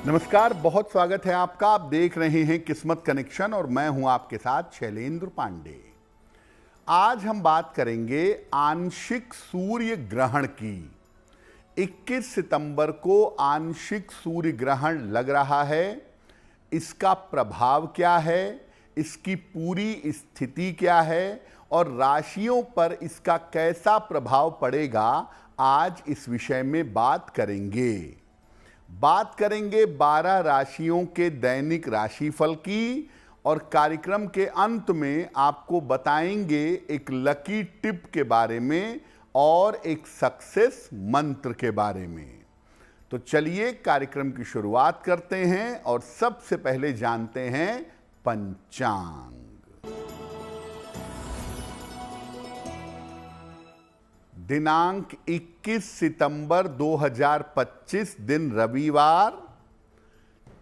नमस्कार, बहुत स्वागत है आपका। आप देख रहे हैं किस्मत कनेक्शन और मैं हूं आपके साथ शैलेंद्र पांडे। आज हम बात करेंगे आंशिक सूर्य ग्रहण की। 21 सितंबर को आंशिक सूर्य ग्रहण लग रहा है। इसका प्रभाव क्या है, इसकी पूरी स्थिति क्या है और राशियों पर इसका कैसा प्रभाव पड़ेगा, आज इस विषय में बात करेंगे। 12 राशियों के दैनिक राशिफल की और कार्यक्रम के अंत में आपको बताएंगे एक लकी टिप के बारे में और एक सक्सेस मंत्र के बारे में। तो चलिए कार्यक्रम की शुरुआत करते हैं और सबसे पहले जानते हैं पंचांग। दिनांक 21 सितंबर 2025 दिन रविवार।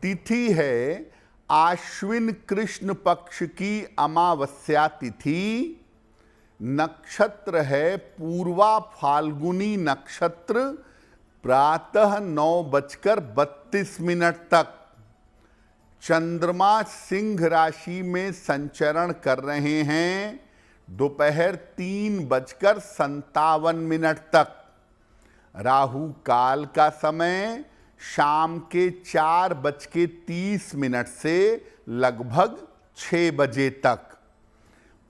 तिथि है आश्विन कृष्ण पक्ष की अमावस्या तिथि। नक्षत्र है पूर्वा फाल्गुनी नक्षत्र। प्रातः 9:32 तक। चंद्रमा सिंह राशि में संचरण कर रहे हैं दोपहर 3:57 तक। राहु काल का समय शाम के 4:30 से लगभग 6 बजे तक।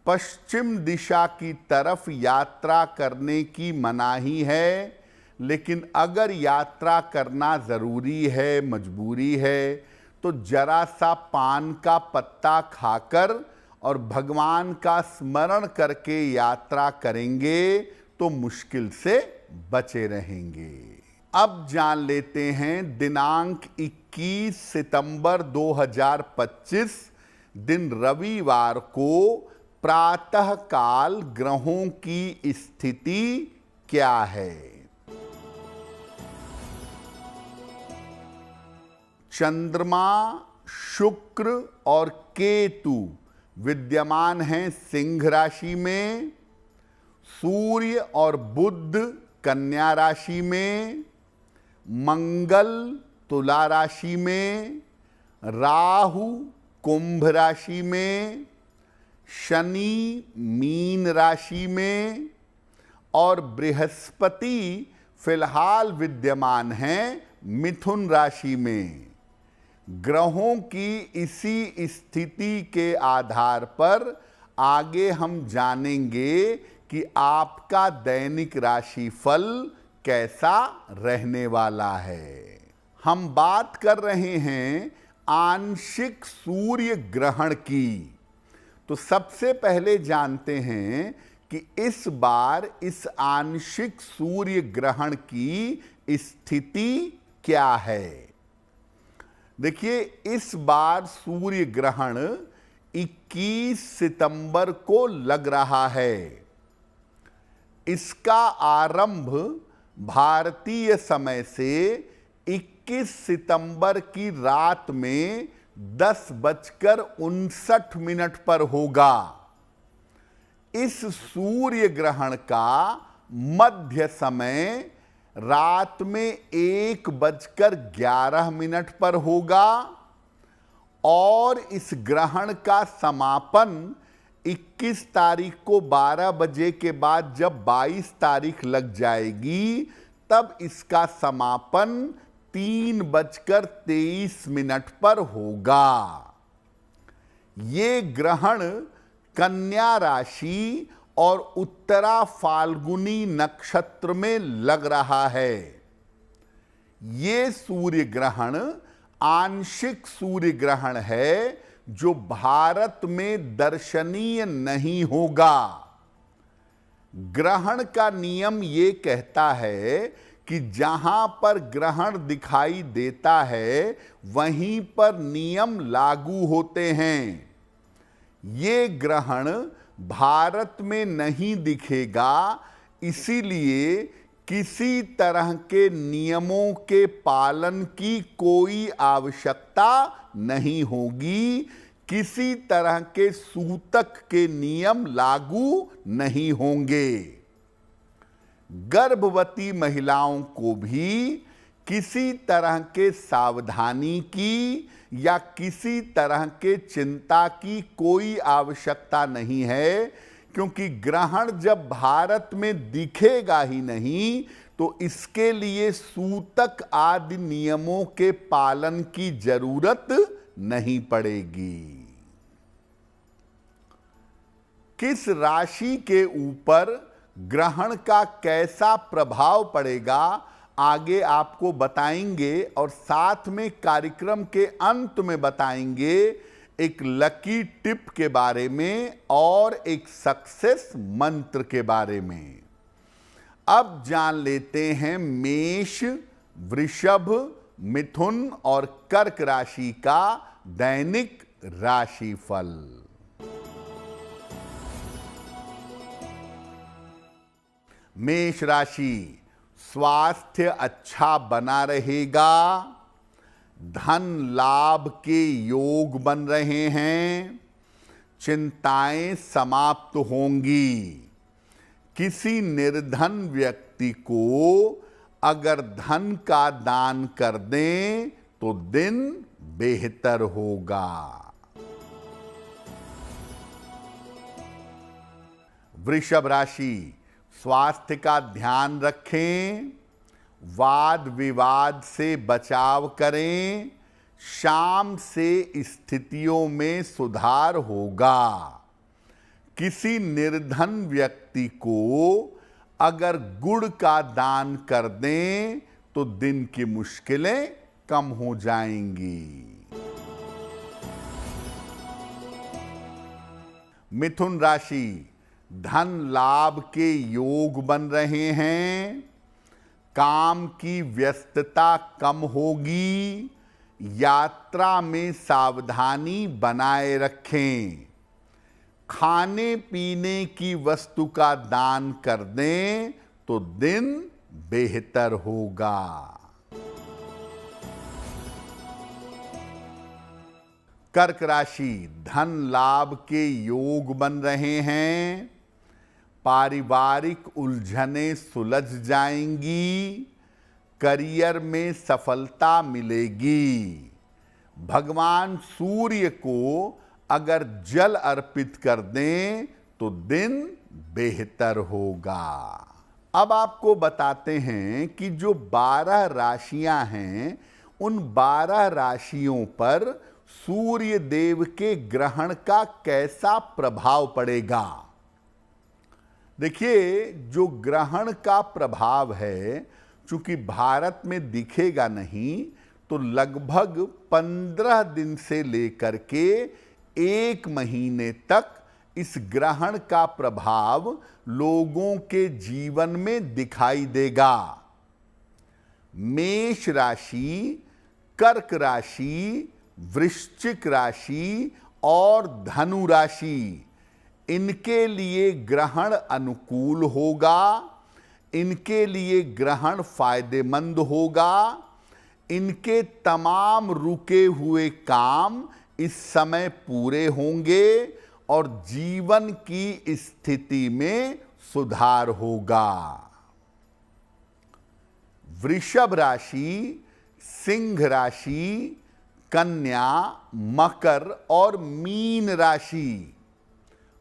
पश्चिम दिशा की तरफ यात्रा करने की मनाही है, लेकिन अगर यात्रा करना ज़रूरी है, मजबूरी है, तो जरा सा पान का पत्ता खाकर और भगवान का स्मरण करके यात्रा करेंगे तो मुश्किल से बचे रहेंगे। अब जान लेते हैं दिनांक 21 सितंबर 2025 दिन रविवार को प्रातः काल ग्रहों की स्थिति क्या है। चंद्रमा, शुक्र और केतु विद्यमान हैं सिंह राशि में। सूर्य और बुध कन्या राशि में। मंगल तुला राशि में। राहु कुंभ राशि में। शनि मीन राशि में और बृहस्पति फिलहाल विद्यमान हैं मिथुन राशि में। ग्रहों की इसी स्थिति के आधार पर आगे हम जानेंगे कि आपका दैनिक राशिफल कैसा रहने वाला है। हम बात कर रहे हैं आंशिक सूर्य ग्रहण की। तो सबसे पहले जानते हैं कि इस बार इस आंशिक सूर्य ग्रहण की स्थिति क्या है। देखिए, इस बार सूर्य ग्रहण 21 सितंबर को लग रहा है। इसका आरंभ भारतीय समय से 21 सितंबर की रात में 10:59 पर होगा। इस सूर्य ग्रहण का मध्य समय रात में 1:11 पर होगा और इस ग्रहण का समापन 21 तारीख को 12 बजे के बाद जब 22 तारीख लग जाएगी, तब इसका समापन 3:23 पर होगा। ये ग्रहण कन्या राशि और उत्तरा फाल्गुनी नक्षत्र में लग रहा है। ये सूर्य ग्रहण आंशिक सूर्य ग्रहण है जो भारत में दर्शनीय नहीं होगा। ग्रहण का नियम ये कहता है कि जहां पर ग्रहण दिखाई देता है वहीं पर नियम लागू होते हैं। ये ग्रहण भारत में नहीं दिखेगा, इसीलिए किसी तरह के नियमों के पालन की कोई आवश्यकता नहीं होगी। किसी तरह के सूतक के नियम लागू नहीं होंगे। गर्भवती महिलाओं को भी किसी तरह के सावधानी की या किसी तरह के चिंता की कोई आवश्यकता नहीं है, क्योंकि ग्रहण जब भारत में दिखेगा ही नहीं तो इसके लिए सूतक आदि नियमों के पालन की जरूरत नहीं पड़ेगी। किस राशि के ऊपर ग्रहण का कैसा प्रभाव पड़ेगा आगे आपको बताएंगे, और साथ में कार्यक्रम के अंत में बताएंगे एक लकी टिप के बारे में और एक सक्सेस मंत्र के बारे में। अब जान लेते हैं मेष, वृषभ, मिथुन और कर्क राशि का दैनिक राशिफल। मेष राशि, स्वास्थ्य अच्छा बना रहेगा, धन लाभ के योग बन रहे हैं, चिंताएं समाप्त होंगी। किसी निर्धन व्यक्ति को अगर धन का दान कर दें तो दिन बेहतर होगा। वृषभ राशि, स्वास्थ्य का ध्यान रखें, वाद विवाद से बचाव करें, शाम से स्थितियों में सुधार होगा। किसी निर्धन व्यक्ति को अगर गुड़ का दान कर दें तो दिन की मुश्किलें कम हो जाएंगी। मिथुन राशि, धन लाभ के योग बन रहे हैं, काम की व्यस्तता कम होगी, यात्रा में सावधानी बनाए रखें। खाने पीने की वस्तु का दान कर दें तो दिन बेहतर होगा। कर्क राशि, धन लाभ के योग बन रहे हैं, पारिवारिक उलझनें सुलझ जाएंगी, करियर में सफलता मिलेगी। भगवान सूर्य को अगर जल अर्पित कर दें तो दिन बेहतर होगा। अब आपको बताते हैं कि जो 12 राशियां हैं उन 12 राशियों पर सूर्य देव के ग्रहण का कैसा प्रभाव पड़ेगा। देखिए, जो ग्रहण का प्रभाव है, चूंकि भारत में दिखेगा नहीं तो लगभग 15 दिन से लेकर के 1 महीने तक इस ग्रहण का प्रभाव लोगों के जीवन में दिखाई देगा। मेष राशि, कर्क राशि, वृश्चिक राशि और धनु राशि, इनके लिए ग्रहण अनुकूल होगा, इनके लिए ग्रहण फायदेमंद होगा। इनके तमाम रुके हुए काम इस समय पूरे होंगे और जीवन की स्थिति में सुधार होगा। वृषभ राशि, सिंह राशि, कन्या, मकर और मीन राशि।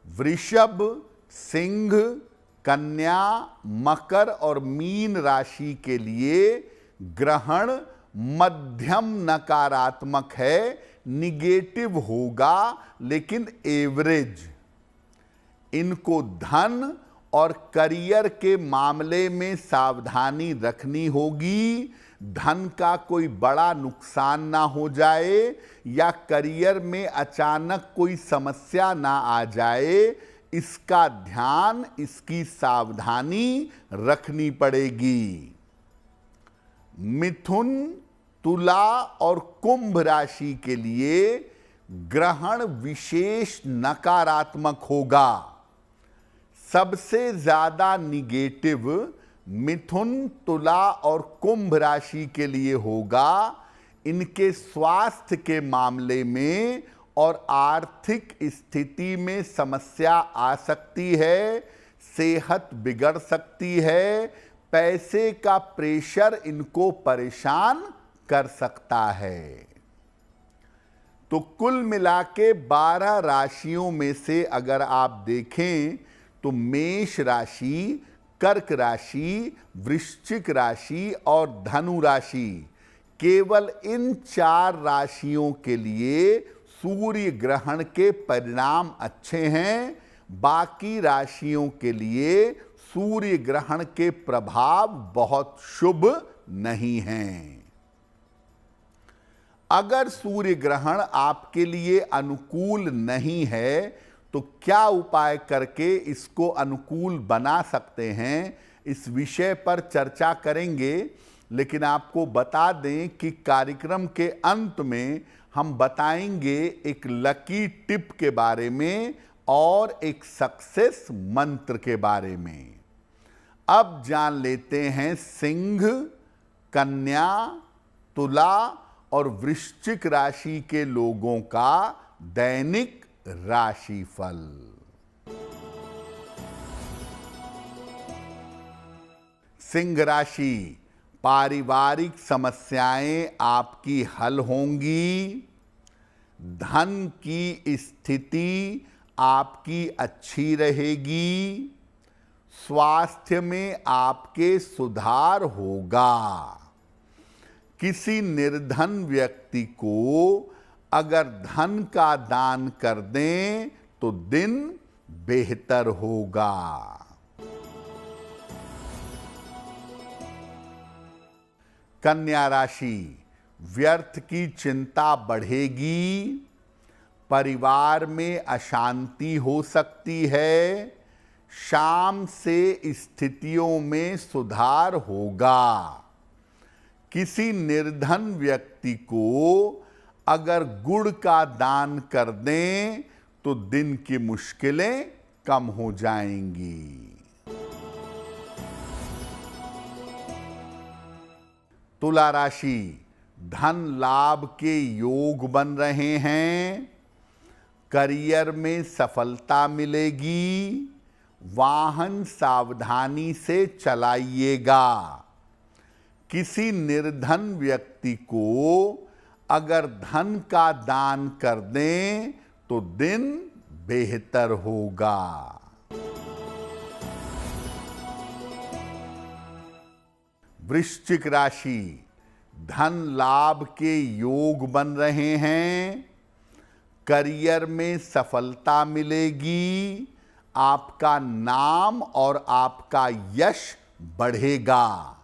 वृषभ, सिंह, कन्या, मकर और मीन राशि के लिए ग्रहण मध्यम नकारात्मक है, निगेटिव होगा लेकिन एवरेज। इनको धन और करियर के मामले में सावधानी रखनी होगी, धन का कोई बड़ा नुकसान ना हो जाए या करियर में अचानक कोई समस्या ना आ जाए, इसका ध्यान, इसकी सावधानी रखनी पड़ेगी। मिथुन, तुला और कुंभ राशि के लिए ग्रहण विशेष नकारात्मक होगा। सबसे ज्यादा निगेटिव मिथुन, तुला और कुंभ राशि के लिए होगा। इनके स्वास्थ्य के मामले में और आर्थिक स्थिति में समस्या आ सकती है, सेहत बिगड़ सकती है, पैसे का प्रेशर इनको परेशान कर सकता है। तो कुल मिला के 12 राशियों में से अगर आप देखें तो मेष राशि, कर्क राशि, वृश्चिक राशि और धनु राशि, केवल इन 4 राशियों के लिए सूर्य ग्रहण के परिणाम अच्छे हैं। बाकी राशियों के लिए सूर्य ग्रहण के प्रभाव बहुत शुभ नहीं हैं। अगर सूर्य ग्रहण आपके लिए अनुकूल नहीं है तो क्या उपाय करके इसको अनुकूल बना सकते हैं, इस विषय पर चर्चा करेंगे। लेकिन आपको बता दें कि कार्यक्रम के अंत में हम बताएंगे एक लकी टिप के बारे में और एक सक्सेस मंत्र के बारे में। अब जान लेते हैं सिंह, कन्या, तुला और वृश्चिक राशि के लोगों का दैनिक राशिफल। सिंह राशि, पारिवारिक समस्याएं आपकी हल होंगी। धन की स्थिति आपकी अच्छी रहेगी। स्वास्थ्य में आपके सुधार होगा। किसी निर्धन व्यक्ति को अगर धन का दान कर दें तो दिन बेहतर होगा। कन्या राशि, व्यर्थ की चिंता बढ़ेगी। परिवार में अशांति हो सकती है। शाम से स्थितियों में सुधार होगा। किसी निर्धन व्यक्ति को अगर गुड़ का दान कर दें तो दिन की मुश्किलें कम हो जाएंगी। तुला राशि, धन लाभ के योग बन रहे हैं। करियर में सफलता मिलेगी। वाहन सावधानी से चलाइएगा। किसी निर्धन व्यक्ति को अगर धन का दान कर दें तो दिन बेहतर होगा। वृश्चिक राशि, धन लाभ के योग बन रहे हैं। करियर में सफलता मिलेगी। आपका नाम और आपका यश बढ़ेगा।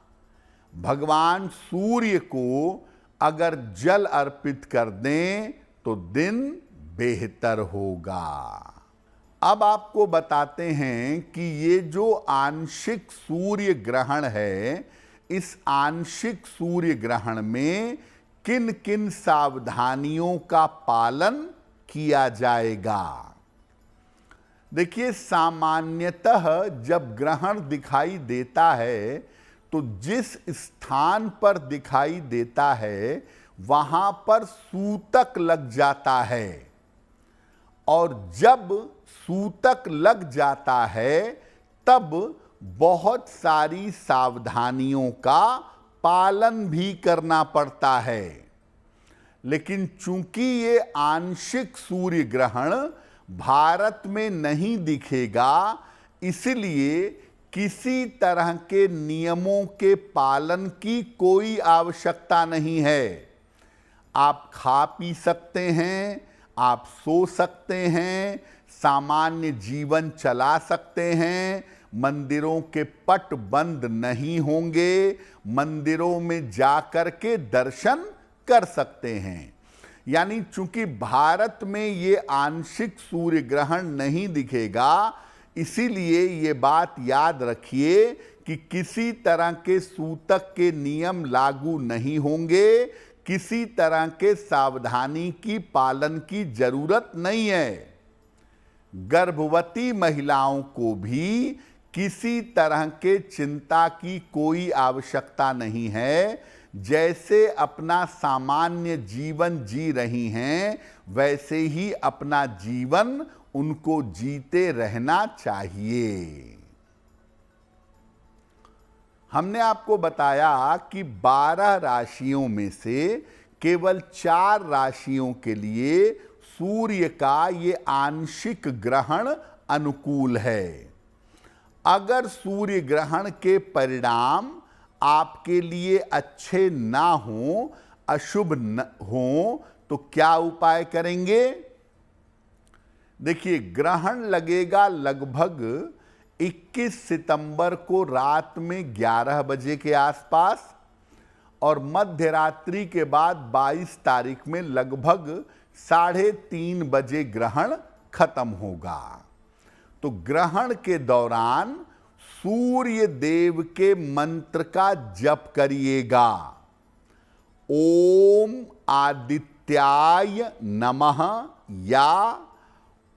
भगवान सूर्य को अगर जल अर्पित कर दें तो दिन बेहतर होगा। अब आपको बताते हैं कि ये जो आंशिक सूर्य ग्रहण है, इस आंशिक सूर्य ग्रहण में किन किन सावधानियों का पालन किया जाएगा। देखिए, सामान्यतः जब ग्रहण दिखाई देता है तो जिस स्थान पर दिखाई देता है वहां पर सूतक लग जाता है। और जब सूतक लग जाता है तब बहुत सारी सावधानियों का पालन भी करना पड़ता है। लेकिन चूंकि ये आंशिक सूर्य ग्रहण भारत में नहीं दिखेगा, इसलिए किसी तरह के नियमों के पालन की कोई आवश्यकता नहीं है। आप खा पी सकते हैं, आप सो सकते हैं, सामान्य जीवन चला सकते हैं। मंदिरों के पट बंद नहीं होंगे। मंदिरों में जाकर के दर्शन कर सकते हैं। यानी चूंकि भारत में ये आंशिक सूर्य ग्रहण नहीं दिखेगा, इसीलिए ये बात याद रखिए कि किसी तरह के सूतक के नियम लागू नहीं होंगे। किसी तरह के सावधानी की पालन की जरूरत नहीं है। गर्भवती महिलाओं को भी किसी तरह के चिंता की कोई आवश्यकता नहीं है। जैसे अपना सामान्य जीवन जी रही हैं, वैसे ही अपना जीवन उनको जीते रहना चाहिए। हमने आपको बताया कि 12 राशियों में से केवल 4 राशियों के लिए सूर्य का ये आंशिक ग्रहण अनुकूल है। अगर सूर्य ग्रहण के परिणाम आपके लिए अच्छे ना हो, अशुभ न हो, तो क्या उपाय करेंगे? देखिए, ग्रहण लगेगा लगभग 21 सितंबर को रात में 11 बजे के आसपास और मध्य रात्रि के बाद 22 तारीख में लगभग 3:30 बजे ग्रहण खत्म होगा। तो ग्रहण के दौरान सूर्य देव के मंत्र का जप करिएगा। ओम आदित्याय नमः या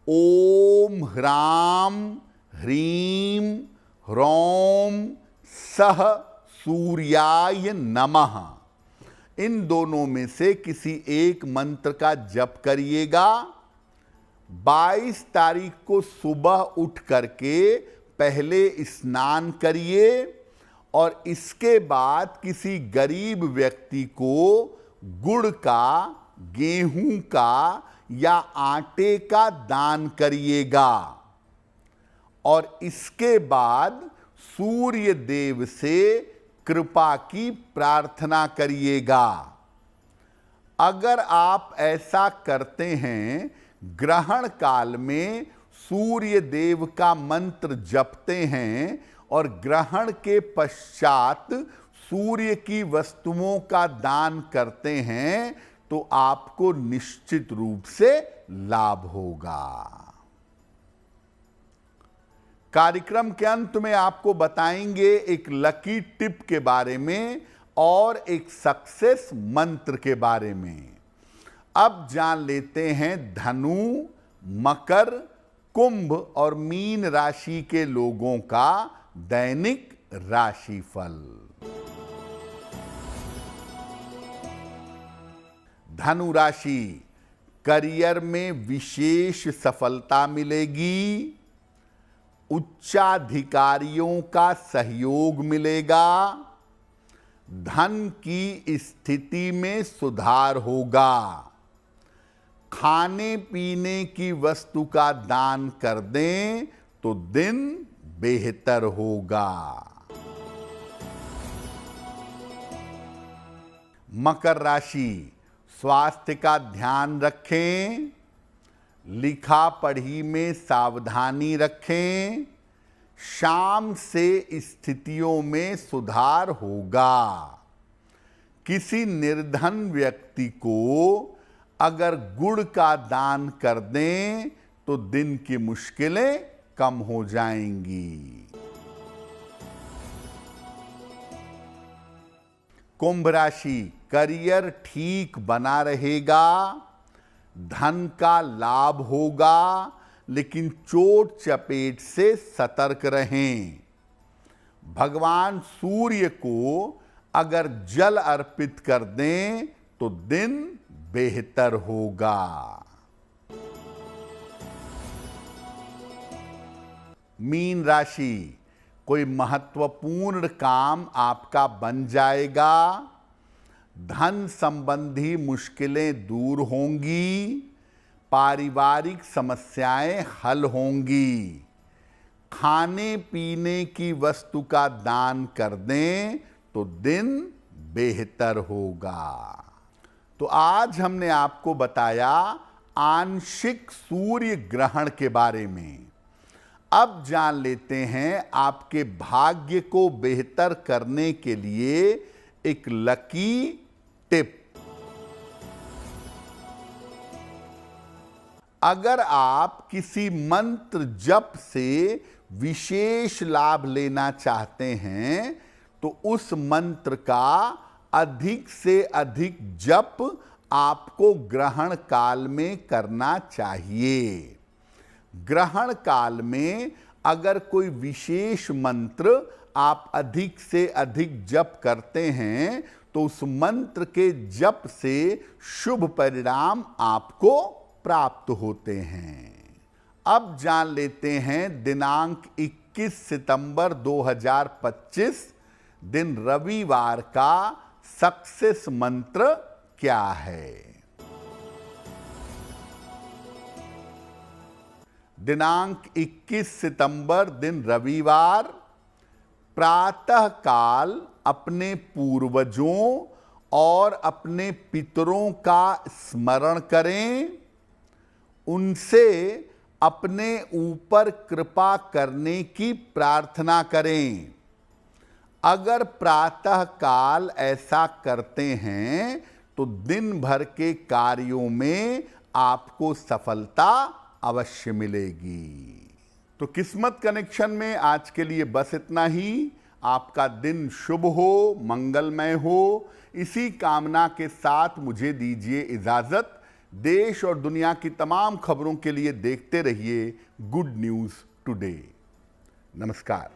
ओम ह्राम ह्रीम ह्रौम सह सूर्याय नमः, इन दोनों में से किसी एक मंत्र का जप करिएगा। 22 तारीख को सुबह उठ करके पहले स्नान करिए और इसके बाद किसी गरीब व्यक्ति को गुड़ का, गेहूं का या आटे का दान करिएगा और इसके बाद सूर्य देव से कृपा की प्रार्थना करिएगा। अगर आप ऐसा करते हैं, ग्रहण काल में सूर्य देव का मंत्र जपते हैं और ग्रहण के पश्चात सूर्य की वस्तुओं का दान करते हैं, तो आपको निश्चित रूप से लाभ होगा। कार्यक्रम के अंत में आपको बताएंगे एक लकी टिप के बारे में और एक सक्सेस मंत्र के बारे में। अब जान लेते हैं धनु, मकर, कुंभ और मीन राशि के लोगों का दैनिक राशिफल। धनु राशि, करियर में विशेष सफलता मिलेगी, उच्चाधिकारियों का सहयोग मिलेगा, धन की स्थिति में सुधार होगा, खाने पीने की वस्तु का दान कर दें तो दिन बेहतर होगा। मकर राशि, स्वास्थ्य का ध्यान रखें, लिखा पढ़ी में सावधानी रखें, शाम से स्थितियों में सुधार होगा। किसी निर्धन व्यक्ति को अगर गुड़ का दान कर दें तो दिन की मुश्किलें कम हो जाएंगी। कुंभ राशि, करियर ठीक बना रहेगा, धन का लाभ होगा, लेकिन चोट चपेट से सतर्क रहें। भगवान सूर्य को अगर जल अर्पित कर दें तो दिन बेहतर होगा। मीन राशि, कोई महत्वपूर्ण काम आपका बन जाएगा, धन संबंधी मुश्किलें दूर होंगी, पारिवारिक समस्याएं हल होंगी, खाने पीने की वस्तु का दान कर दें तो दिन बेहतर होगा। तो आज हमने आपको बताया आंशिक सूर्य ग्रहण के बारे में। अब जान लेते हैं आपके भाग्य को बेहतर करने के लिए एक लकी टिप। अगर आप किसी मंत्र जप से विशेष लाभ लेना चाहते हैं तो उस मंत्र का अधिक से अधिक जप आपको ग्रहण काल में करना चाहिए। ग्रहण काल में अगर कोई विशेष मंत्र आप अधिक से अधिक जप करते हैं तो उस मंत्र के जप से शुभ परिणाम आपको प्राप्त होते हैं। अब जान लेते हैं दिनांक 21 सितंबर 2025 दिन रविवार का सक्सेस मंत्र क्या है? दिनांक 21 सितंबर दिन रविवार, प्रातः काल अपने पूर्वजों और अपने पितरों का स्मरण करें, उनसे अपने ऊपर कृपा करने की प्रार्थना करें। अगर प्रातः काल ऐसा करते हैं तो दिन भर के कार्यों में आपको सफलता अवश्य मिलेगी। तो किस्मत कनेक्शन में आज के लिए बस इतना ही। आपका दिन शुभ हो, मंगलमय हो, इसी कामना के साथ मुझे दीजिए इजाजत। देश और दुनिया की तमाम खबरों के लिए देखते रहिए गुड न्यूज़ टुडे। नमस्कार।